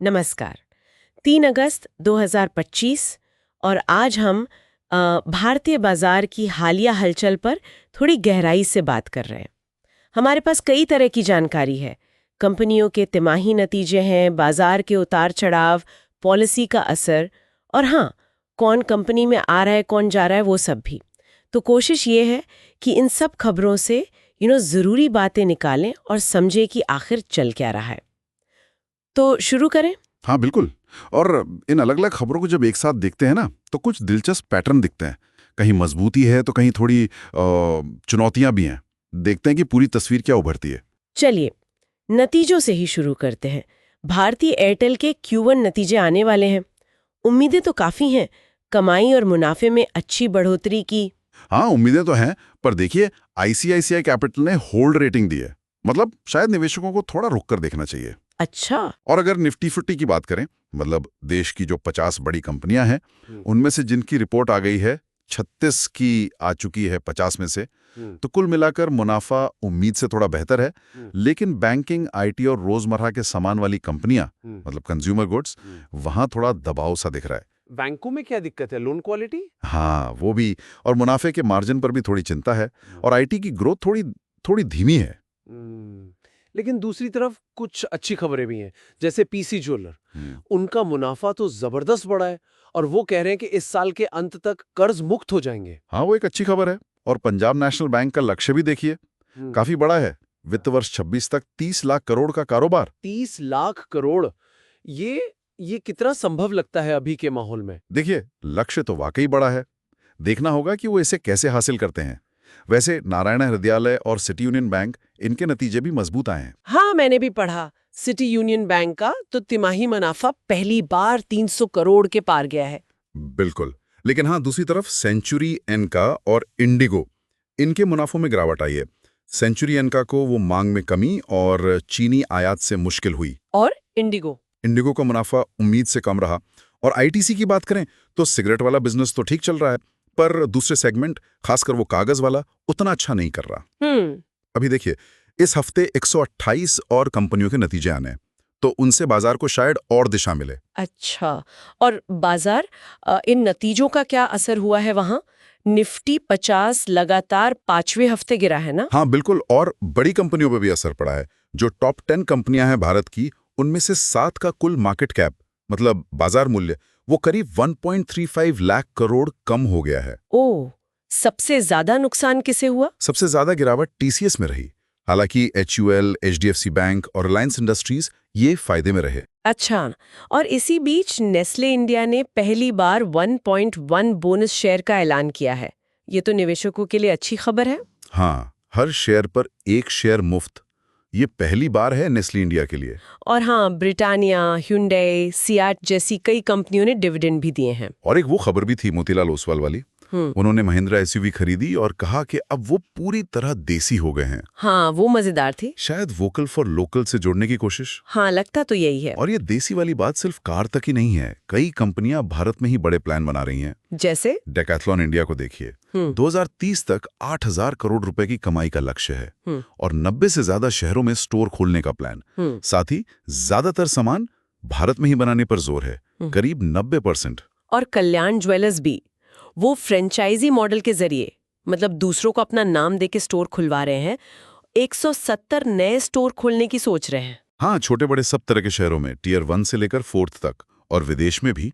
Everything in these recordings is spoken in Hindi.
नमस्कार। 3 अगस्त 2025 और आज हम भारतीय बाजार की हालिया हलचल पर थोड़ी गहराई से बात कर रहे हैं। हमारे पास कई तरह की जानकारी है। कंपनियों के तिमाही नतीजे हैं, बाजार के उतार चढ़ाव, पॉलिसी का असर और हाँ, कौन कंपनी में आ रहा है, कौन जा रहा है, वो सब भी। तो कोशिश ये है कि इन सब खबरों से ज़रूरी बातें निकालें और समझें कि आखिर चल क्या रहा है। तो शुरू करें? हाँ बिल्कुल। और इन अलग अलग खबरों को जब एक साथ देखते हैं ना, तो कुछ दिलचस्प पैटर्न दिखते हैं। कहीं मजबूती है तो कहीं थोड़ी चुनौतियां भी हैं। देखते हैं कि पूरी तस्वीर क्या उभरती है। चलिए, नतीजों से ही शुरू करते हैं। भारतीय एयरटेल के Q1 नतीजे आने वाले हैं। उम्मीदें तो काफ़ी हैं, कमाई और मुनाफे में अच्छी बढ़ोतरी की। हाँ, उम्मीदें तो हैं, पर देखिए आईसीआईसीआई कैपिटल ने होल्ड रेटिंग दी है। मतलब शायद निवेशकों को थोड़ा रुक कर देखना चाहिए। अच्छा। और अगर निफ्टी फिफ्टी की बात करें, मतलब देश की जो 50 बड़ी कंपनियां हैं, उनमें से जिनकी रिपोर्ट आ गई है, 36 की आ चुकी है 50 में से, तो कुल मिलाकर मुनाफा उम्मीद से थोड़ा बेहतर है। लेकिन बैंकिंग, आईटी और रोजमर्रा के सामान वाली कंपनियां, मतलब कंज्यूमर गुड्स, वहां थोड़ा दबाव सा दिख रहा है। बैंकों में क्या दिक्कत है? Loan quality? हाँ, वो भी। और मुनाफे के मार्जिन पर भी थोड़ी चिंता है। और आईटी की ग्रोथ थोड़ी थोड़ी धीमी है। लेकिन दूसरी तरफ कुछ अच्छी खबरें भी हैं, जैसे पीसी ज्वेलर। उनका मुनाफा तो जबरदस्त बढ़ा है और वो कह रहे हैं कि इस साल के अंत तक कर्ज मुक्त हो जाएंगे। हाँ, वो एक अच्छी खबर है। और पंजाब नेशनल बैंक का लक्ष्य भी देखिए, काफी बड़ा है। वित्त वर्ष 26 तक 30 लाख करोड़ का कारोबार। 30 लाख करोड़! ये कितना संभव लगता है अभी के माहौल में? देखिए, लक्ष्य तो वाकई बड़ा है। देखना होगा कि वो इसे कैसे हासिल करते हैं। वैसे नारायण हृदयालय और सिटी यूनियन बैंक, इनके नतीजे भी मजबूत आए हैं। हाँ, मैंने भी पढ़ा। सिटी यूनियन बैंक का तो तिमाही मुनाफा पहली बार 300 करोड़ के पार गया है। बिल्कुल। लेकिन हाँ, दूसरी तरफ सेंचुरी एनका और इंडिगो, इनके मुनाफों में गिरावट आई है। सेंचुरी एनका को वो मांग में कमी और चीनी आयात से मुश्किल हुई। और इंडिगो का मुनाफा उम्मीद से कम रहा। और आईटीसी की बात करें तो सिगरेट वाला बिजनेस तो ठीक चल रहा है, पर दूसरे सेगमेंट, खासकर वो कागज वाला, उतना अच्छा नहीं कर रहा। अभी देखिए, इस हफ्ते 128 और कंपनियों के नतीजे आने हैं, तो उनसे बाजार को शायद और दिशा मिले। अच्छा। और बाजार, इन नतीजों का क्या असर हुआ है वहां? निफ्टी 50 लगातार 5वें हफ्ते गिरा है ना? हाँ बिल्कुल। और बड़ी कंपनियों पर भी असर पड़ा है। जो टॉप 10 कंपनियां हैं भारत की, उनमें से 7 का कुल मार्केट कैप, मतलब बाजार मूल्य, वो करीब 1.35 लाख करोड़ कम हो गया है। ओह, सबसे ज्यादा नुकसान किसे हुआ? सबसे ज्यादा गिरावट टीसीएस में रही। हालांकि एचयूएल, एचडीएफसी बैंक और रिलायंस इंडस्ट्रीज ये फायदे में रहे। अच्छा। और इसी बीच नेस्ले इंडिया ने पहली बार 1.1 बोनस शेयर का ऐलान किया है। ये तो निवेशकों के लिए अच्छी खबर है। हाँ, हर शेयर पर 1 शेयर मुफ्त। ये पहली बार है नेस्ले इंडिया के लिए। और हाँ, ब्रिटानिया, hyundai, सियाट जैसी कई कंपनियों ने डिविडेंड भी दिए हैं। और एक वो खबर भी थी मोतीलाल ओसवाल वाली। उन्होंने महिंद्रा एसयूवी खरीदी और कहा कि अब वो पूरी तरह देसी हो गए हैं। हाँ, वो मजेदार थी। शायद वोकल फॉर लोकल से जुड़ने की कोशिश। हाँ, लगता तो यही है। और ये देसी वाली बात सिर्फ कार तक ही नहीं है। कई कंपनियां भारत में ही बड़े प्लान बना रही हैं। जैसे डेकाथलॉन इंडिया को देखिए, 2030 तक 8,000 करोड़ रुपए की कमाई का लक्ष्य है और 90 से ज्यादा शहरों में स्टोर खोलने का प्लान। साथ ही ज्यादातर सामान भारत में ही बनाने पर जोर है, करीब 90%। और कल्याण ज्वेलर्स भी, वो फ्रेंचाइजी मॉडल के जरिए, मतलब दूसरों को अपना नाम देके स्टोर खुलवा रहे हैं। 170 नए स्टोर खोलने की सोच रहे हैं। हाँ, छोटे बड़े सब तरह के शहरों में, टियर 1 से लेकर 4th तक, और विदेश में भी।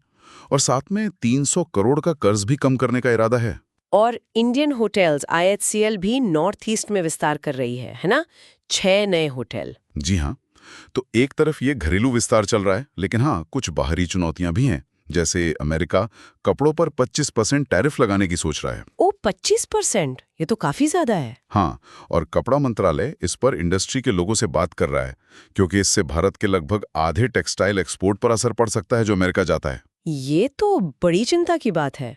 और साथ में 300 करोड़ का कर्ज भी कम करने का इरादा है। और इंडियन होटल्स IHCL भी नॉर्थ ईस्ट में विस्तार कर रही है ना? 6 नए होटल। जी हाँ। तो एक तरफ ये घरेलू विस्तार चल रहा है, लेकिन हाँ, कुछ बाहरी चुनौतियां भी हैं। जैसे अमेरिका कपड़ों पर 25% टैरिफ लगाने की सोच रहा है। ओ, 25%? ये तो काफी ज्यादा है। हाँ, और कपड़ा मंत्रालय इस पर इंडस्ट्री के लोगों से बात कर रहा है, क्योंकि इससे भारत के लगभग आधे टेक्सटाइल एक्सपोर्ट पर असर पड़ सकता है जो अमेरिका जाता है। ये तो बड़ी चिंता की बात है।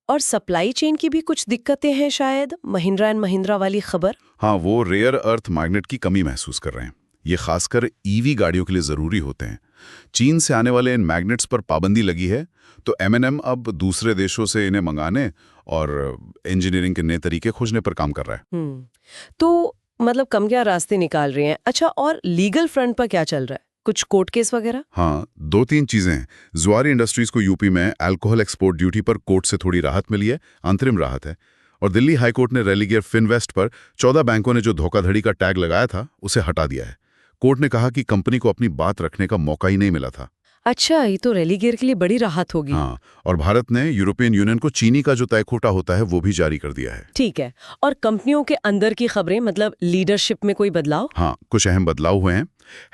और सप्लाई चेन की भी कुछ दिक्कतें हैं शायद, महिंद्रा एंड महिंद्रा वाली खबर। हाँ, वो रेयर अर्थ मैग्नेट की कमी महसूस कर रहे हैं। ये खासकर ईवी गाड़ियों के लिए जरूरी होते हैं। चीन से आने वाले इन मैग्नेट्स पर पाबंदी लगी है, तो M&M अब दूसरे देशों से इन्हें मंगाने और इंजीनियरिंग के नए तरीके खोजने पर काम कर रहा है। तो मतलब कम क्या रास्ते निकाल रहे हैं। अच्छा, और लीगल फ्रंट पर क्या चल रहा है? कुछ कोर्ट केस वगैरह? हाँ, 2-3 चीजें हैं। जुआरी इंडस्ट्रीज को यूपी में अल्कोहल एक्सपोर्ट ड्यूटी पर कोर्ट से थोड़ी राहत मिली है, अंतरिम राहत है। और दिल्ली हाईकोर्ट ने रेलीगेयर फिनवेस्ट पर 14 बैंकों ने जो धोखाधड़ी का टैग लगाया था उसे हटा दिया है। कोर्ट ने कहा कि कंपनी को अपनी बात रखने का मौका ही नहीं मिला था। अच्छा, ये तो रेलीगेयर के लिए बड़ी राहत होगी। हाँ, और भारत ने यूरोपियन यूनियन को चीनी का जो तय खोटा होता है वो भी जारी कर दिया है। ठीक है। और कंपनियों के अंदर की खबरें, मतलब लीडरशिप में कोई बदलाव? हाँ, कुछ अहम बदलाव हुए हैं।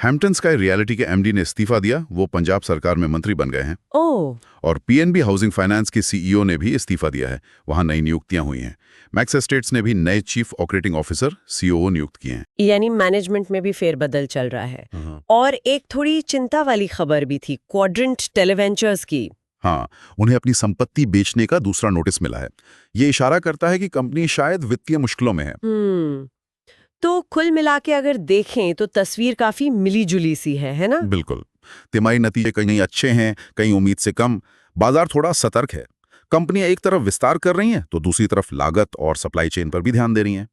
हैम्पटन स्काई रियलिटी के एमडी ने इस्तीफा दिया, वो पंजाब सरकार में मंत्री बन गए हैं। ओह, और पीएनबी हाउसिंग फाइनेंस के सीईओ ने भी इस्तीफा दिया है, वहां नई नियुक्तियां हुई हैं। मैक्स एस्टेट्स ने भी नए चीफ ऑपरेटिंग ऑफिसर सीओओ नियुक्त किए हैं। यानी मैनेजमेंट में भी फेरबदल चल रहा है। और एक थोड़ी चिंता वाली खबर भी थी, क्वाड्रेंट टेलीवेंचर्स की। हाँ, उन्हें अपनी संपत्ति बेचने का दूसरा नोटिस मिला है। ये इशारा करता है कि कंपनी शायद वित्तीय मुश्किलों में है। तो कुल मिला के अगर देखें तो तस्वीर काफी मिली-जुली सी है ना? बिल्कुल। तिमाही नतीजे कहीं अच्छे हैं, कहीं उम्मीद से कम। बाजार थोड़ा सतर्क है। कंपनियां एक तरफ विस्तार कर रही हैं तो दूसरी तरफ लागत और सप्लाई चेन पर भी ध्यान दे रही हैं।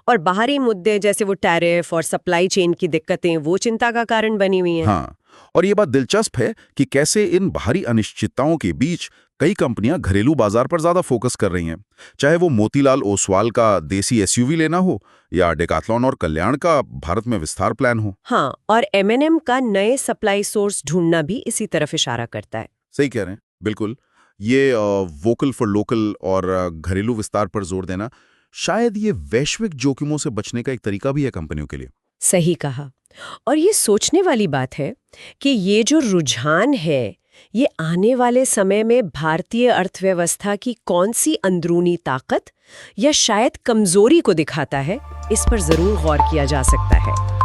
और बाहरी मुद्दे जैसे वो टैरिफ और सप्लाई चेन की दिक्कतें, वो चिंता का कारण बनी हुई हैं। हाँ, और ये बात दिलचस्प है कि कैसे इन बाहरी अनिश्चितताओं के बीच कई कंपनियां घरेलू बाजार पर ज्यादा फोकस कर रही हैं। चाहे वो मोतीलाल ओसवाल का देसी एसयूवी लेना हो या डेकाथलॉन और कल्याण का भारत में विस्तार प्लान हो। हाँ, और एम&एम का नए सप्लाई सोर्स ढूंढना भी इसी तरफ इशारा करता है। सही कह रहे हैं, बिल्कुल। ये वोकल फॉर लोकल और घरेलू विस्तार पर जोर देना शायद ये वैश्विक जोखिमों से बचने का एक तरीका भी है कंपनियों के लिए। सही कहा। और ये सोचने वाली बात है कि ये जो रुझान है, ये आने वाले समय में भारतीय अर्थव्यवस्था की कौन सी अंदरूनी ताकत या शायद कमजोरी को दिखाता है, इस पर जरूर गौर किया जा सकता है।